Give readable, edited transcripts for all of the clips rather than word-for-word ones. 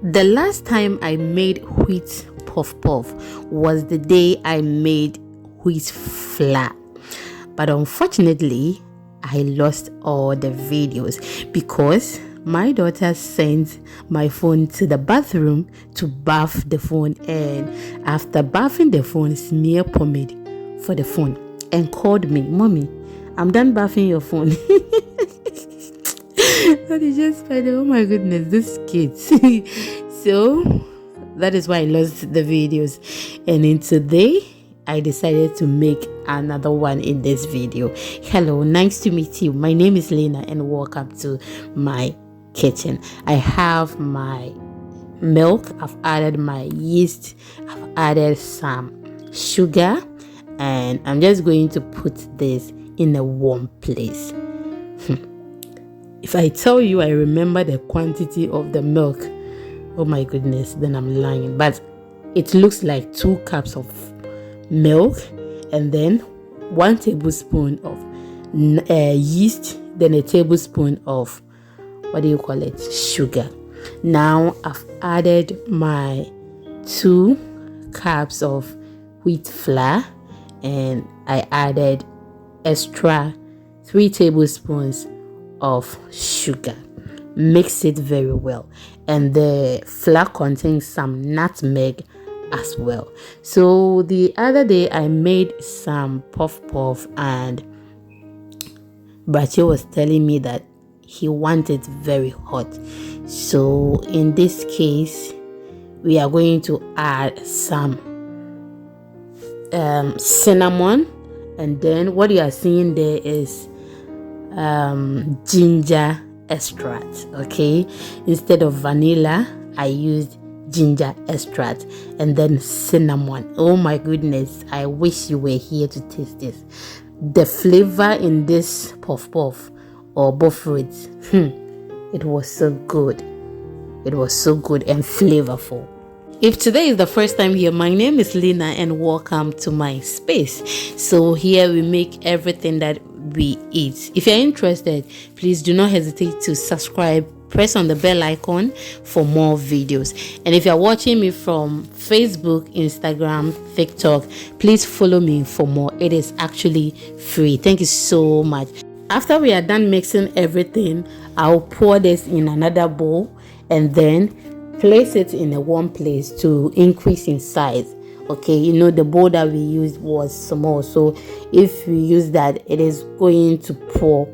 The last time I made wheat puff puff was the day I made wheat flour, but unfortunately I lost all the videos because my daughter sent my phone to the bathroom to bath the phone, and after bathing the phone, smear pomade for the phone and called me, "Mommy, I'm done bathing your phone." That is just funny. Oh my goodness, this kids. So that is why I lost the videos, and then today I decided to make another one in this video. Hello, nice to meet you. My name is Lena and welcome to my kitchen. I have my milk, I've added my yeast, I've added some sugar, and I'm just going to put this in a warm place. If I tell you I remember the quantity of the milk, oh my goodness, then I'm lying. But it looks like 2 cups of milk and then 1 tablespoon of yeast, then a tablespoon of sugar. Now I've added my 2 cups of wheat flour, and I added extra 3 tablespoons of sugar. Mix it very well, and the flour contains some nutmeg as well. So the other day I made some puff puff, and Bache was telling me that he wanted very hot. So in this case we are going to add some cinnamon, and then what you are seeing there is ginger extract. Okay, instead of vanilla I used ginger extract, and then cinnamon. Oh my goodness, I wish you were here to taste this. The flavor in this puff puff or BOFROT, it was so good. It was so good and flavorful. If today is the first time here, my name is Lena and welcome to my space. So here we make everything that we eat. If you're interested, please do not hesitate to subscribe. Press on the bell icon for more videos. And if you're watching me from Facebook, Instagram, TikTok, please follow me for more. It is actually free. Thank you so much. After we are done mixing everything, I'll pour this in another bowl and then place it in a warm place to increase in size. Okay, you know the bowl that we used was small, so if we use that, it is going to pour.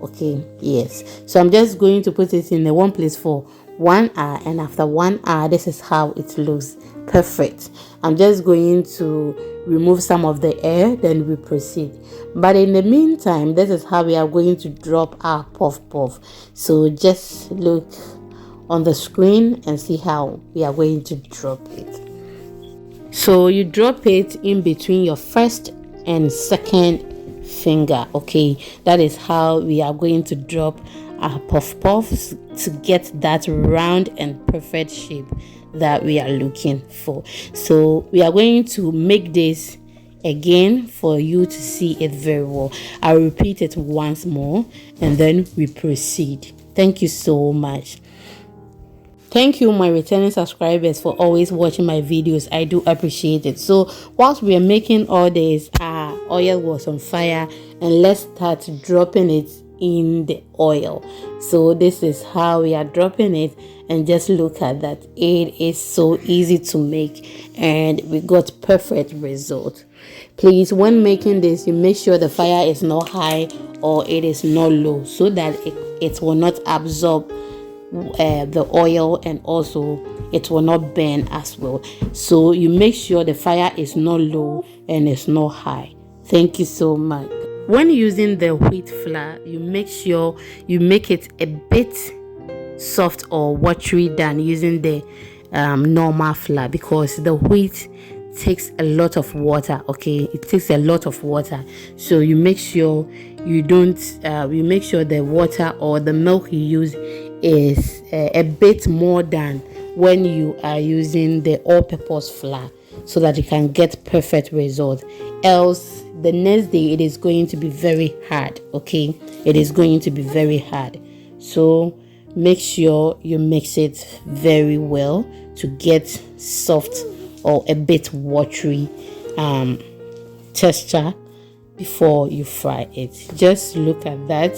Okay, yes, so I'm just going to put it in a warm place for 1 hour, and after 1 hour, this is how it looks. Perfect. I'm just going to remove some of the air, then we proceed. But in the meantime, this is how we are going to drop our puff puff. So just look on the screen and see how we are going to drop it. So you drop it in between your first and second finger. Okay, that is how we are going to drop our puff puffs to get that round and perfect shape that we are looking for. So we are going to make this again for you to see it very well. I'll repeat it once more and then we proceed. Thank you so much. Thank you, my returning subscribers, for always watching my videos. I do appreciate it. So whilst we are making all this, our oil was on fire, and let's start dropping it in the oil. So this is how we are dropping it, and just look at that. It is so easy to make and we got perfect result. Please, when making this, you make sure the fire is not high or it is not low, so that it will not absorb the oil, and also it will not burn as well. So you make sure the fire is not low and it's not high. Thank you so much. When using the wheat flour, you make sure you make it a bit soft or watery than using the normal flour, because the wheat takes a lot of water. Okay, it takes a lot of water, so you make sure you don't you make sure the water or the milk you use is a bit more than when you are using the all-purpose flour, so that you can get perfect result. Else the next day it is going to be very hard. Okay, it is going to be very hard. So make sure you mix it very well to get soft or a bit watery texture before you fry it. Just look at that.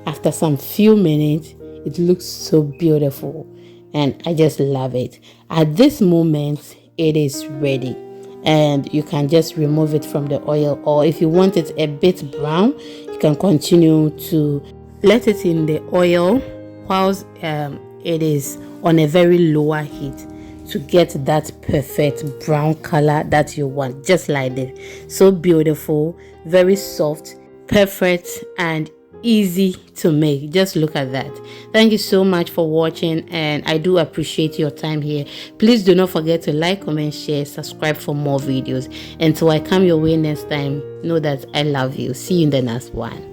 After some few minutes, it looks so beautiful and I just love it. At this moment, it is ready and you can just remove it from the oil, or if you want it a bit brown, you can continue to let it in the oil whilst it is on a very lower heat to get that perfect brown color that you want, just like this. So beautiful, very soft, perfect, and easy to make. Just look at that. Thank you so much for watching, and I do appreciate your time here. Please do not forget to like, comment, share, subscribe for more videos. Until I come your way next time, know that I love you. See you in the next one.